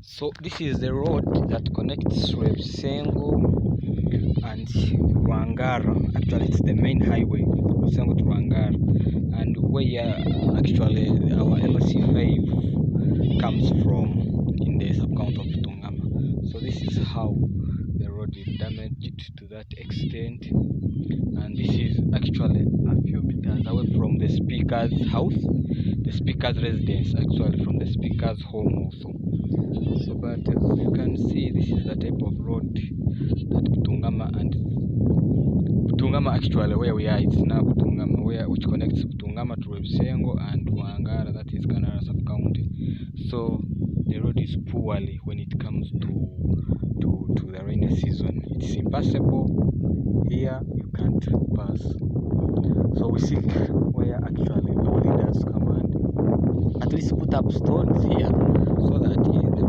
So this is the road that connects Rwebisengo and Rwangara. Actually, it's the main highway, Rwebisengo to Rwangara, and where actually our LC5 comes from in the sub-county of Tungama. So this is how the road is damaged to that extent, and this is actually a few meters away from the speaker's house, the speaker's residence, actually from the speaker's home also. So but as you can see, this is the type of road that Tungama actually where we are, it's now Tungama, which connects Tungama to Rwebisengo and Rwangara, that is Kanara sub-county. So the road is poorly when it comes to the rainy season. It's impassable. Here you can't pass. So we seek where actually the leaders come and at least put up stones here so that the